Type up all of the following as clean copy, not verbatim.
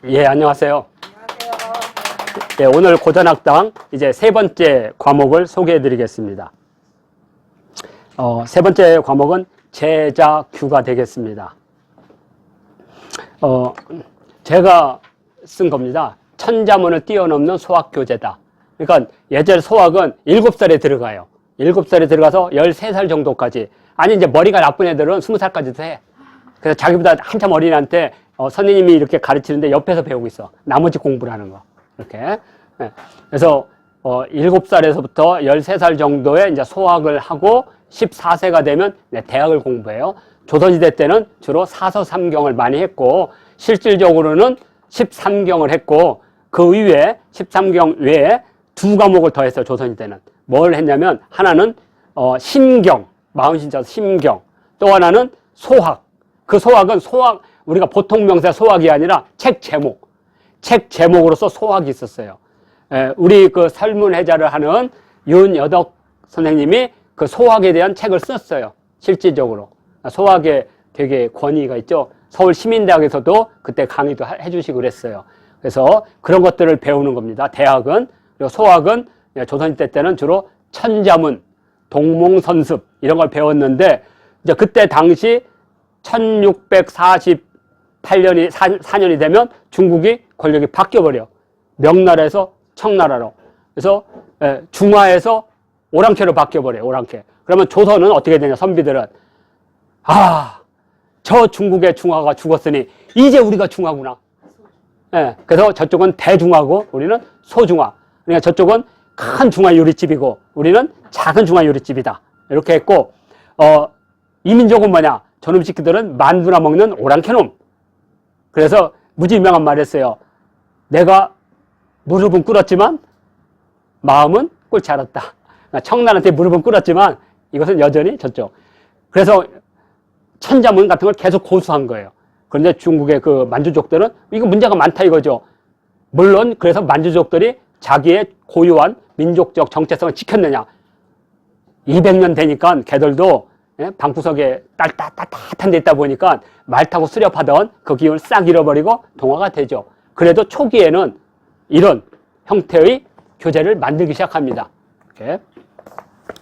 예, 안녕하세요. 안녕하세요. 예, 오늘 고전학당 이제 세 번째 과목을 소개해 드리겠습니다. 세 번째 과목은 제자규가 되겠습니다. 제가 쓴 겁니다. 천자문을 뛰어넘는 소학교재다. 그러니까 예전 소학은 7살에 들어가요. 7살에 들어가서 13살 정도까지. 아니, 이제 머리가 나쁜 애들은 20살까지도 해. 그래서 자기보다 한참 어린 애한테 선생님이 이렇게 가르치는데 옆에서 배우고 있어. 나머지 공부를 하는 거. 이렇게. 네. 그래서 7살에서부터 13살 정도에 이제 소학을 하고 14세가 되면 대학을 공부해요. 조선시대 때는 주로 사서삼경을 많이 했고, 실질적으로는 13경을 했고, 그 이외에 13경 외에 두 과목을 더 했어요. 조선시대는. 뭘 했냐면, 하나는 심경, 마흔신자 심경, 또 하나는 소학. 그 소학은 우리가 보통 명사 소학이 아니라 책 제목으로서 소학이 있었어요. 우리 그 설문해자를 하는 윤여덕 선생님이 그 소학에 대한 책을 썼어요. 실질적으로. 소학에 되게 권위가 있죠. 서울시민대학에서도 그때 강의도 해주시고 그랬어요. 그래서 그런 것들을 배우는 겁니다. 대학은. 그리고 소학은 조선시대 때는 주로 천자문, 동몽선습 이런 걸 배웠는데, 이제 그때 당시 1648년이 되면 중국이 권력이 바뀌어버려. 명나라에서 청나라로. 그래서 중화에서 오랑캐로 바뀌어버려요. 오랑캐. 그러면 조선은 어떻게 되냐, 선비들은. 저 중국의 중화가 죽었으니 이제 우리가 중화구나. 그래서 저쪽은 대중화고 우리는 소중화. 그러니까 저쪽은 큰 중화 요리집이고 우리는 작은 중화 요리집이다. 이렇게 했고, 이민족은 뭐냐? 저놈 새끼들은 만두나 먹는 오랑캐놈. 그래서 무지 유명한 말 했어요. 내가 무릎은 꿇었지만 마음은 꿇지 않았다. 청나라한테 무릎은 꿇었지만 이것은 여전히 저쪽. 그래서 천자문 같은 걸 계속 고수한 거예요. 그런데 중국의 그 만주족들은 이거 문제가 많다 이거죠. 물론 그래서 만주족들이 자기의 고유한 민족적 정체성을 지켰느냐. 200년 되니까 걔들도 방구석에 따뜻한 데 있다 보니까 말 타고 수렵하던 그 기운을 싹 잃어버리고 동화가 되죠. 그래도 초기에는 이런 형태의 교재를 만들기 시작합니다. 이렇게.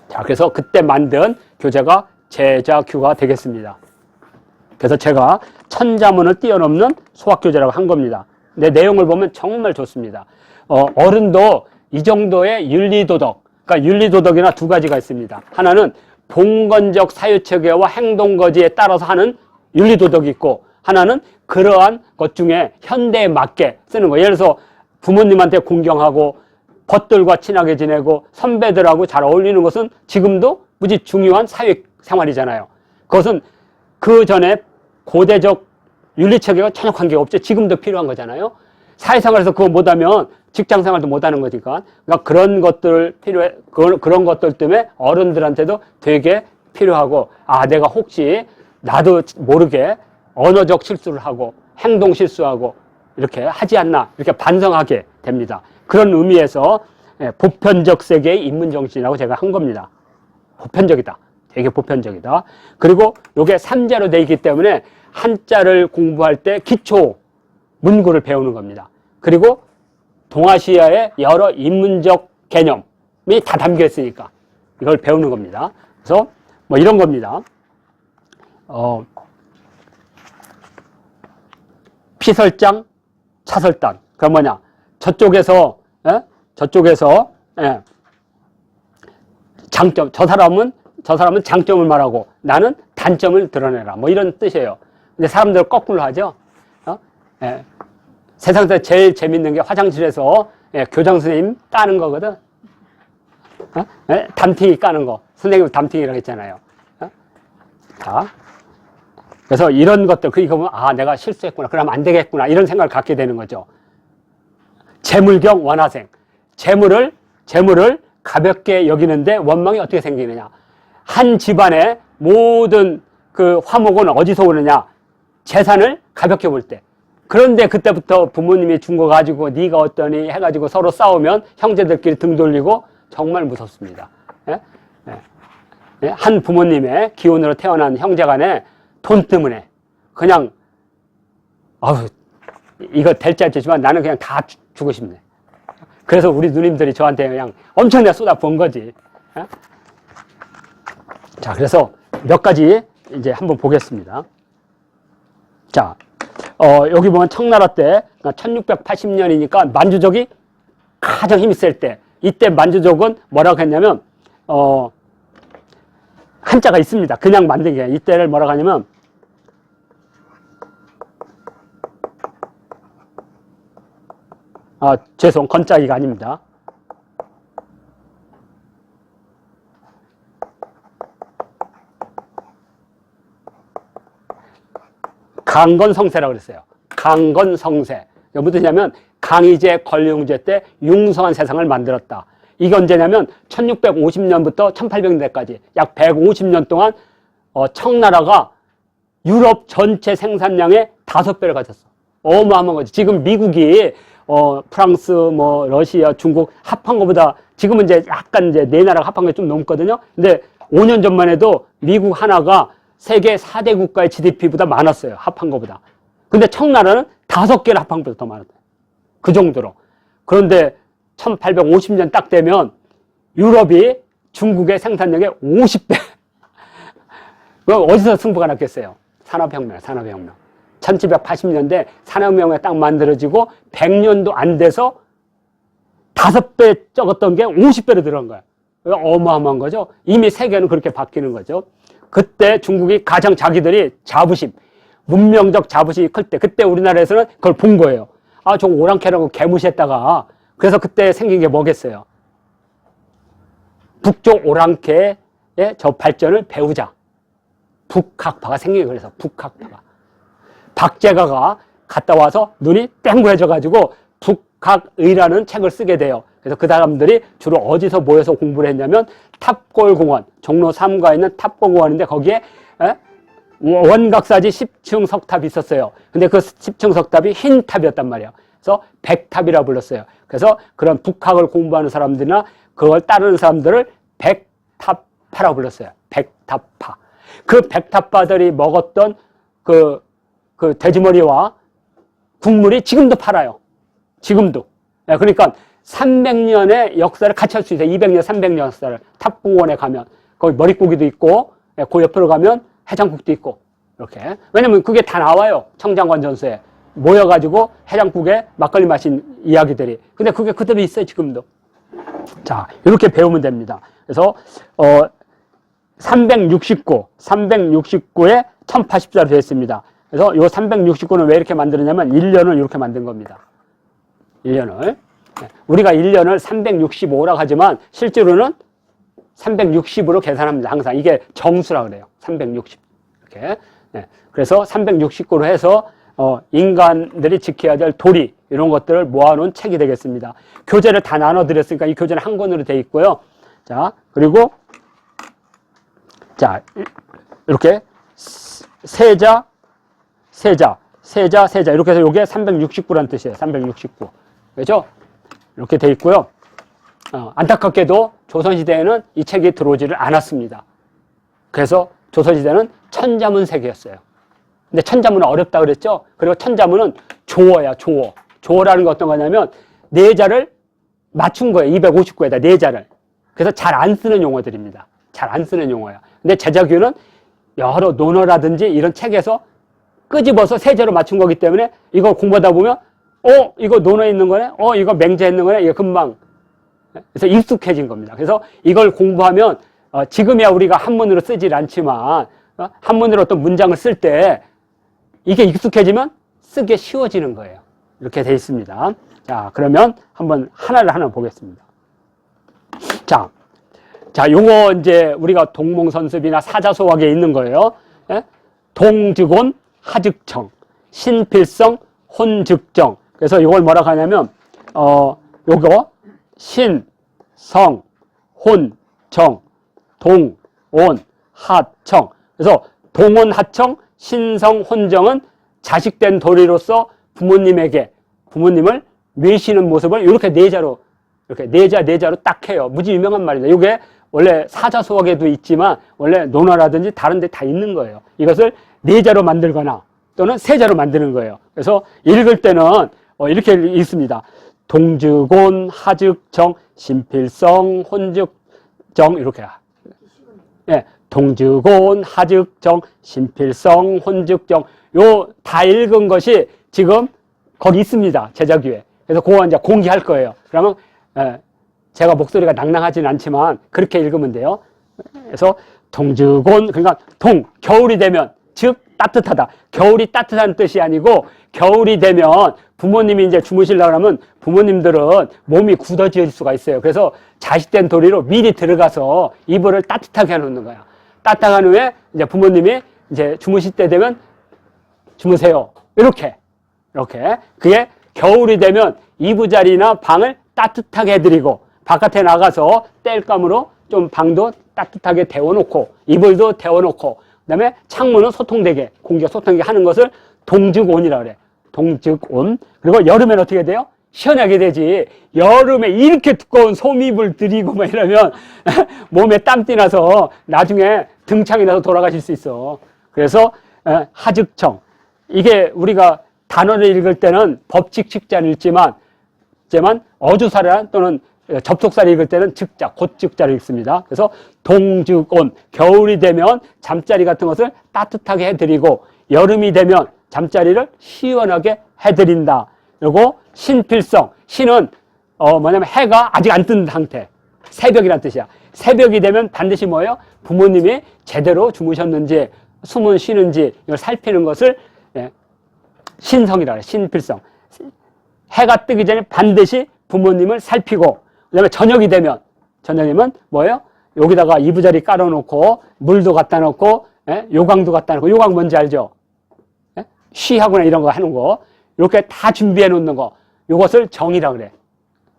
자, 그래서 그때 만든 교재가 제자규가 되겠습니다. 그래서 제가 천자문을 뛰어넘는 소학교재라고 한 겁니다. 근데 내용을 보면 정말 좋습니다. 어른도 이 정도의 윤리도덕, 그러니까 윤리도덕이나 두 가지가 있습니다. 하나는 봉건적 사유체계와 행동거지에 따라서 하는 윤리도덕이 있고, 하나는 그러한 것 중에 현대에 맞게 쓰는 거예요. 예를 들어서 부모님한테 공경하고 벗들과 친하게 지내고 선배들하고 잘 어울리는 것은 지금도 무지 중요한 사회생활이잖아요. 그것은 그 전에 고대적 윤리체계가 전혀 관계가 없죠. 지금도 필요한 거잖아요. 사회생활에서 그거 못하면 직장생활도 못하는 거니까. 그러니까 그런 것들 그런 것들 때문에 어른들한테도 되게 필요하고, 내가 혹시 나도 모르게 언어적 실수를 하고 행동 실수하고 이렇게 하지 않나, 이렇게 반성하게 됩니다. 그런 의미에서 보편적 세계의 인문정신이라고 제가 한 겁니다. 보편적이다. 되게 보편적이다. 그리고 이게 3자로 되어 있기 때문에 한자를 공부할 때 기초 문구를 배우는 겁니다. 그리고 동아시아의 여러 인문적 개념이 다 담겨 있으니까 이걸 배우는 겁니다. 그래서 뭐 이런 겁니다. 피설장, 차설단. 그건 뭐냐? 저쪽에서 장점, 저 사람은 장점을 말하고 나는 단점을 드러내라. 뭐 이런 뜻이에요. 근데 사람들 거꾸로 하죠. 세상에서 제일 재밌는 게 화장실에서 교장 선생님 까는 거거든. 담팅이 까는 거. 선생님 담팅이라고 했잖아요. 자, 그래서 이런 것들, 이거 보면, 내가 실수했구나. 그러면 안 되겠구나. 이런 생각을 갖게 되는 거죠. 재물경 원화생. 재물을 가볍게 여기는데 원망이 어떻게 생기느냐. 한 집안의 모든 그 화목은 어디서 오느냐. 재산을 가볍게 볼 때. 그런데 그때부터 부모님이 준 거 가지고 네가 어떠니 해가지고 서로 싸우면 형제들끼리 등 돌리고 정말 무섭습니다. 한 부모님의 기운으로 태어난 형제간에 돈 때문에 그냥 이거 될지 안 되지만 나는 그냥 다 주고 싶네. 그래서 우리 누님들이 저한테 그냥 엄청나게 쏟아 부은 거지. 어? 자, 그래서 몇 가지 이제 한번 보겠습니다. 자, 여기 보면 청나라 때 1680년이니까 만주족이 가장 힘이 셀 때, 이때 만주족은 뭐라고 했냐면 한자가 있습니다. 그냥 만든 게 이때를 뭐라고 하냐면 죄송, 건짜기가 아닙니다. 강건성세라고 그랬어요. 강건성세. 이게 무엇이냐면 강희제, 권룡제 때 융성한 세상을 만들었다. 이게 언제냐면 1650년부터 1800년대까지 약 150년 동안 청나라가 유럽 전체 생산량의 5배를 가졌어. 어마어마한 거지. 지금 미국이 프랑스, 뭐 러시아, 중국 합한 것보다 지금은 이제 약간 이제 네 나라가 합한 게 좀 넘거든요. 근데 5년 전만 해도 미국 하나가 세계 4대 국가의 GDP보다 많았어요. 합한 것보다. 근데 청나라는 5개를 합한 것보다 더 많았다. 그 정도로. 그런데 1850년 딱 되면 유럽이 중국의 생산량의 50배. 그럼 어디서 승부가 났겠어요? 산업혁명. 1780년대 산업혁명이 딱 만들어지고 100년도 안 돼서 5배 적었던 게 50배로 들어간 거야. 어마어마한 거죠. 이미 세계는 그렇게 바뀌는 거죠. 그때 중국이 가장 자기들이 자부심, 문명적 자부심이 클 때, 그때 우리나라에서는 그걸 본 거예요. 저 오랑캐라고 개무시했다가, 그래서 그때 생긴 게 뭐겠어요? 북쪽 오랑캐의 저 발전을 배우자. 북학파가 생긴 거예요. 그래서 북학파가. 박제가가 갔다 와서 눈이 땡구해져가지고 북학의라는 책을 쓰게 돼요. 그래서 그 사람들이 주로 어디서 모여서 공부를 했냐면 탑골공원, 종로 3가에 있는 탑골공원인데 거기에 원각사지 10층 석탑이 있었어요. 근데 그 10층 석탑이 흰 탑이었단 말이에요. 그래서 백탑이라 불렀어요. 그래서 그런 북학을 공부하는 사람들이나 그걸 따르는 사람들을 백탑파라고 불렀어요. 백탑파. 그 백탑파들이 먹었던 그 돼지머리와 국물이 지금도 팔아요. 지금도. 그러니까 300년의 역사를 같이 할 수 있어요. 200년, 300년 역사를. 탑공원에 가면. 거기 머릿고기도 있고, 그 옆으로 가면 해장국도 있고, 이렇게. 왜냐면 그게 다 나와요. 청장관 전서에. 모여가지고 해장국에 막걸리 마신 이야기들이. 근데 그게 그대로 있어요, 지금도. 자, 이렇게 배우면 됩니다. 그래서, 369에 1084로 되어 있습니다. 그래서 이 369는 왜 이렇게 만들었냐면 1년을 이렇게 만든 겁니다. 1년을. 우리가 1년을 365라고 하지만 실제로는 360으로 계산합니다. 항상. 이게 정수라 그래요. 360. 이렇게. 그래서 369로 해서 인간들이 지켜야 될 도리 이런 것들을 모아놓은 책이 되겠습니다. 교재를 다 나눠드렸으니까 이 교재는 한 권으로 되어 있고요. 자, 그리고 자, 이렇게 세자 이렇게 해서 이게 369라는 뜻이에요. 369. 그렇죠? 이렇게 돼 있고요. 안타깝게도 조선시대에는 이 책이 들어오지를 않았습니다. 그래서 조선시대는 천자문 세계였어요. 근데 천자문은 어렵다 그랬죠? 그리고 천자문은 조어야, 조어. 조어라는 게 어떤 거냐면 네 자를 맞춘 거예요. 259에다 네 자를. 그래서 잘 안 쓰는 용어들입니다. 잘 안 쓰는 용어야. 근데 제자규는 여러 논어라든지 이런 책에서 끄집어서 세제로 맞춘 거기 때문에 이거 공부하다 보면 이거 논어에 있는 거네? 이거 맹자에 있는 거네? 이게 금방. 그래서 익숙해진 겁니다. 그래서 이걸 공부하면 지금이야 우리가 한문으로 쓰질 않지만 한문으로 어떤 문장을 쓸 때 이게 익숙해지면 쓰기 쉬워지는 거예요. 이렇게 돼 있습니다. 자, 그러면 한번 하나 보겠습니다. 자, 요거 이제 우리가 동몽선습이나 사자소학에 있는 거예요. 동즉온, 하즉청, 신필성, 혼즉정. 그래서 이걸 뭐라고 하냐면, 요거, 신, 성, 혼, 정, 동, 온, 하청. 그래서 동온, 하청, 신성, 혼정은 자식된 도리로서 부모님을 외시는 모습을 이렇게 네자로, 이렇게 네자로 딱 해요. 무지 유명한 말입니다. 이게 원래 사자소학에도 있지만 원래 논어라든지 다른 데 다 있는 거예요. 이것을 네자로 만들거나 또는 세자로 만드는 거예요. 그래서 읽을 때는 이렇게 읽습니다. 동즉온, 하즉정, 신필성, 혼즉정 이렇게. 예, 동즉온, 하즉정, 신필성, 혼즉정 요 다 읽은 것이 지금 거기 있습니다. 제자기에. 그래서 그거 이제 공개할 거예요. 그러면 제가 목소리가 낭낭하지는 않지만 그렇게 읽으면 돼요. 그래서 동즉온 그러니까 겨울이 되면 즉 따뜻하다. 겨울이 따뜻한 뜻이 아니고 겨울이 되면 부모님이 이제 주무시려고 하면 부모님들은 몸이 굳어질 수가 있어요. 그래서 자식된 도리로 미리 들어가서 이불을 따뜻하게 해놓는 거야. 따뜻한 후에 이제 부모님이 이제 주무실 때 되면 주무세요. 이렇게. 그게 겨울이 되면 이부자리나 방을 따뜻하게 해드리고 바깥에 나가서 땔감으로 좀 방도 따뜻하게 데워놓고 이불도 데워놓고 그다음에 창문은 소통되게 공기가 소통되게 하는 것을 동즉온이라고 그래. 동즉온. 그리고 여름엔 어떻게 돼요? 시원하게 되지. 여름에 이렇게 두꺼운 솜이불 들이고 막 이러면 몸에 땀띠 나서 나중에 등창이 나서 돌아가실 수 있어. 그래서 하즉청. 이게 우리가 단어를 읽을 때는 법칙칙자를 읽지만 어주사라 또는 접속사를 읽을 때는 즉자, 곧즉자를 읽습니다. 그래서 동즉온, 겨울이 되면 잠자리 같은 것을 따뜻하게 해드리고 여름이 되면 잠자리를 시원하게 해드린다. 그리고 신필성, 신은 뭐냐면 해가 아직 안 뜬 상태, 새벽이란 뜻이야. 새벽이 되면 반드시 뭐예요? 부모님이 제대로 주무셨는지 숨은 쉬는지 이걸 살피는 것을 신성이라 그래. 신필성. 해가 뜨기 전에 반드시 부모님을 살피고 그다음에 저녁이 되면 뭐예요? 여기다가 이부자리 깔아놓고 물도 갖다 놓고 요강도 갖다 놓고 요강 뭔지 알죠? 쉬하거나 이런 거 하는 거 이렇게 다 준비해 놓는 거 이것을 정이라 그래.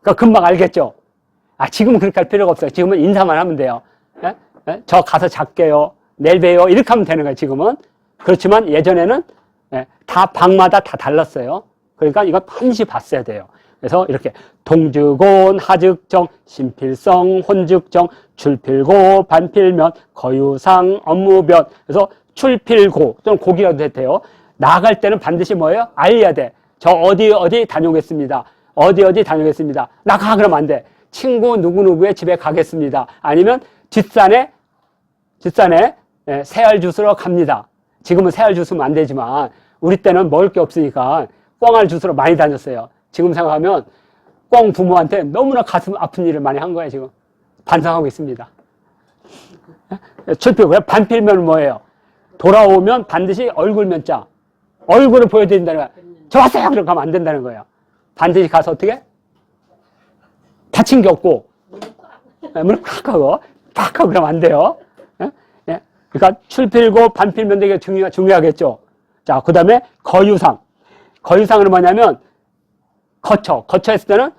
그러니까 금방 알겠죠? 지금은 그렇게 할 필요가 없어요. 지금은 인사만 하면 돼요. 저 가서 잘게요. 내일 봬요. 이렇게 하면 되는 거예요. 지금은. 그렇지만 예전에는 다 방마다 다 달랐어요. 그러니까 이거 반드시 봤어야 돼요. 그래서 이렇게 동즉온, 하즉정, 신필성, 혼즉정, 출필고, 반필면, 거유상, 업무변. 그래서 출필고 또는 고기라도 돼요. 나갈 때는 반드시 뭐예요? 알려야 돼. 저 어디 다녀오겠습니다. 어디 다녀오겠습니다. 나가 그러면 안 돼. 친구 누구누구의 집에 가겠습니다. 아니면 뒷산에 새알 주스러 갑니다. 지금은 새알 주스면 안 되지만 우리 때는 먹을 게 없으니까 꿩알 주스러 많이 다녔어요. 지금 생각하면 꿩 부모한테 너무나 가슴 아픈 일을 많이 한 거예요. 지금 반성하고 있습니다. 출필 반필면은 뭐예요? 돌아오면 반드시 얼굴면자 얼굴을 보여드린다는 거야. 저 왔어요! 그렇게 하면 안 된다는 거예요. 반드시 가서 어떻게? 다친 게 없고 무릎 팍 하고 팍 하고 그러면 안 돼요. 그러니까 출필고 반필면 되게 중요하겠죠. 자, 그 다음에 거유상. 거유상은 뭐냐면 거처했을 때는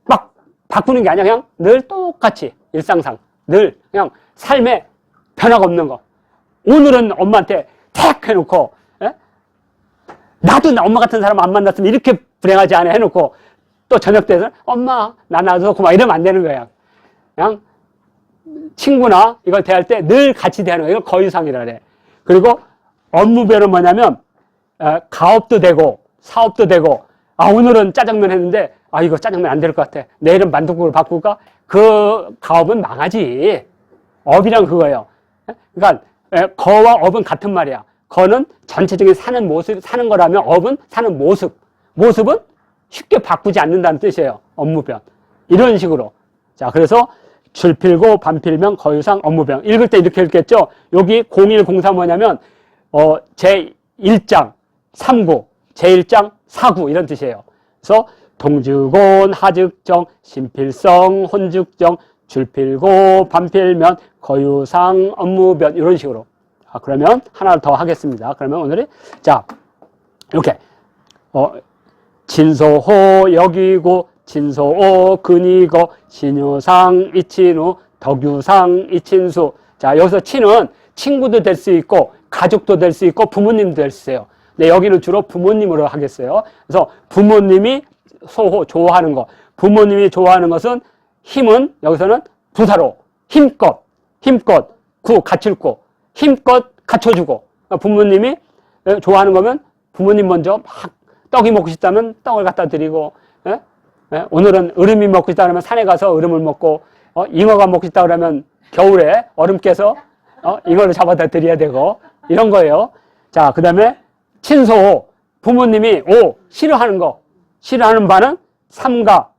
막 바꾸는 게 아니라 그냥 늘 똑같이 일상상 늘 그냥 삶에 변화가 없는 거. 오늘은 엄마한테 탁 해놓고 나도 엄마 같은 사람 안 만났으면 이렇게 불행하지 않아 해놓고 또 저녁 때는 엄마 나 놔두고 막 이러면 안 되는 거야. 그냥 친구나 이걸 대할 때 늘 같이 대하는 거예요. 이걸 거유상이라 그래. 그리고 업무별은 뭐냐면 가업도 되고 사업도 되고 오늘은 짜장면 했는데 이거 짜장면 안 될 것 같아. 내일은 만둣국을 바꿀까? 그 가업은 망하지. 업이란 그거예요. 그러니까 거와 업은 같은 말이야. 거는 전체적인 사는 모습, 사는 거라면 업은 사는 모습. 모습은 쉽게 바꾸지 않는다는 뜻이에요. 업무변. 이런 식으로. 자, 그래서 출필고, 반필면, 거유상, 업무변. 읽을 때 이렇게 읽겠죠? 여기 0104 뭐냐면, 제1장 3구, 제1장 4구 이런 뜻이에요. 그래서 동즉온, 하즉정, 신필성, 혼즉정, 출필고, 반필면, 거유상, 업무변 이런 식으로. 그러면 하나를 더 하겠습니다. 그러면 오늘이 이렇게 진소호 여기고 진소오 근이거 신유상 이친우 덕유상 이친수. 자, 여기서 친은 친구도 될 수 있고 가족도 될 수 있고 부모님도 될 수 있어요. 근데 여기는 주로 부모님으로 하겠어요. 그래서 부모님이 소호 좋아하는 거. 부모님이 좋아하는 것은 힘은 여기서는 부사로 힘껏 갖출고 힘껏 갖춰주고. 부모님이 좋아하는 거면 부모님 먼저 막 떡이 먹고 싶다면 떡을 갖다 드리고, 예? 예? 오늘은 얼음이 먹고 싶다 그러면 산에 가서 얼음을 먹고, 잉어가 먹고 싶다 그러면 겨울에 얼음 깨서 잉어를 잡아다 드려야 되고, 이런 거예요. 자, 그 다음에 친소, 부모님이 싫어하는 거, 싫어하는 바는 삼가,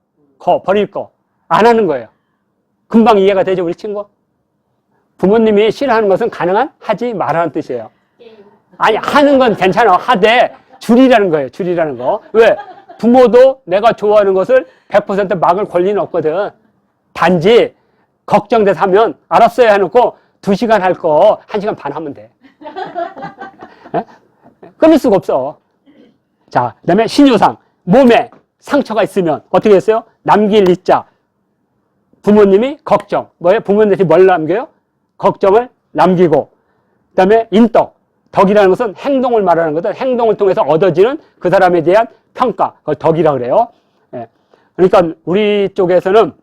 버릴 거, 안 하는 거예요. 금방 이해가 되죠, 우리 친구? 부모님이 싫어하는 것은 가능한 하지 말라는 뜻이에요. 아니, 하는 건 괜찮아. 하되 줄이라는 거예요. 줄이라는 거. 왜? 부모도 내가 좋아하는 것을 100% 막을 권리는 없거든. 단지 걱정돼서 하면 알았어요 해놓고 2시간 할 거 1시간 반 하면 돼. 에? 끊을 수가 없어. 자, 그 다음에 신유상. 몸에 상처가 있으면 어떻게 했어요? 남길 이자. 부모님이 걱정. 뭐예요? 부모님들이 뭘 남겨요? 걱정을 남기고. 그 다음에 인덕. 덕이라는 것은 행동을 말하는 거든. 행동을 통해서 얻어지는 그 사람에 대한 평가. 그걸 덕이라고 그래요. 예. 그러니까 우리 쪽에서는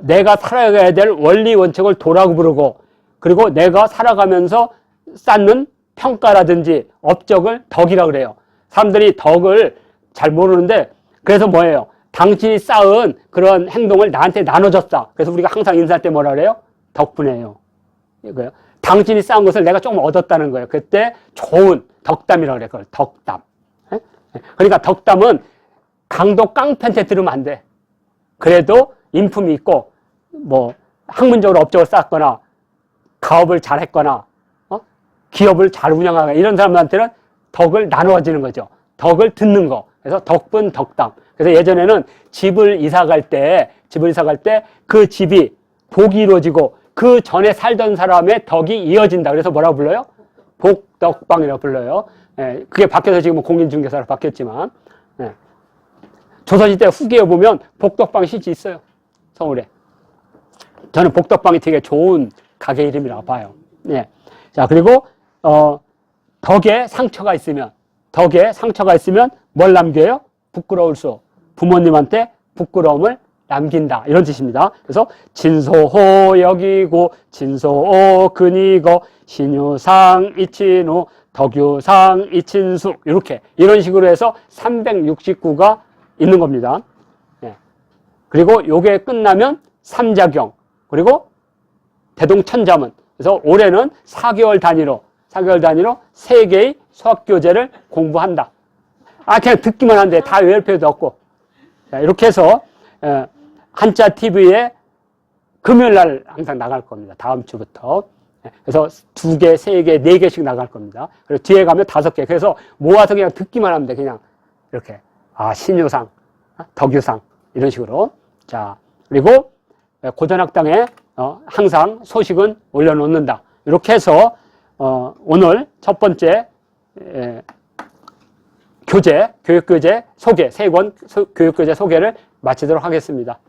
내가 살아가야 될 원리 원칙을 도라고 부르고, 그리고 내가 살아가면서 쌓는 평가라든지 업적을 덕이라고 그래요. 사람들이 덕을 잘 모르는데, 그래서 뭐예요? 당신이 쌓은 그런 행동을 나한테 나눠줬다. 그래서 우리가 항상 인사할 때 뭐라 그래요? 덕분에요. 이거요. 당신이 쌓은 것을 내가 조금 얻었다는 거예요. 그때 좋은 덕담이라고 그래요. 그걸 덕담. 예? 그러니까 덕담은 강도 깡패한테 들으면 안 돼. 그래도 인품이 있고, 학문적으로 업적을 쌓았거나, 가업을 잘 했거나, 기업을 잘 운영하거나, 이런 사람들한테는 덕을 나누어지는 거죠. 덕을 듣는 거. 그래서 덕분 덕담. 그래서 예전에는 집을 이사 갈 때 그 집이 복이 이루어지고 그 전에 살던 사람의 덕이 이어진다. 그래서 뭐라고 불러요? 복덕방이라고 불러요. 예, 그게 바뀌어서 지금 공인중개사로 바뀌었지만, 예. 조선시대 후기에 보면 복덕방 시지 있어요. 서울에. 저는 복덕방이 되게 좋은 가게 이름이라고 봐요. 예. 자, 그리고, 덕에 상처가 있으면 뭘 남겨요? 부끄러울 수. 부모님한테 부끄러움을 남긴다. 이런 뜻입니다. 그래서 진소호 여기고, 진소호 근이고, 신유상 이친우, 덕유상 이친수. 이런 식으로 해서 369가 있는 겁니다. 예. 그리고 요게 끝나면 삼자경, 그리고 대동천자문. 그래서 올해는 4개월 단위로 3개의 수학교재를 공부한다. 그냥 듣기만 한데 다 외울 필요도 없고. 자, 이렇게 해서 한자 TV에 금요일날 항상 나갈 겁니다. 다음 주부터. 그래서 2개, 3개, 4개씩 나갈 겁니다. 그리고 뒤에 가면 5개. 그래서 모아서 그냥 듣기만 하면 돼. 그냥 이렇게. 신유상, 덕유상, 이런 식으로. 자, 그리고 고전학당에 항상 소식은 올려놓는다. 이렇게 해서 오늘 첫 번째 교육교재 소개, 3권 교육교재 소개를 마치도록 하겠습니다.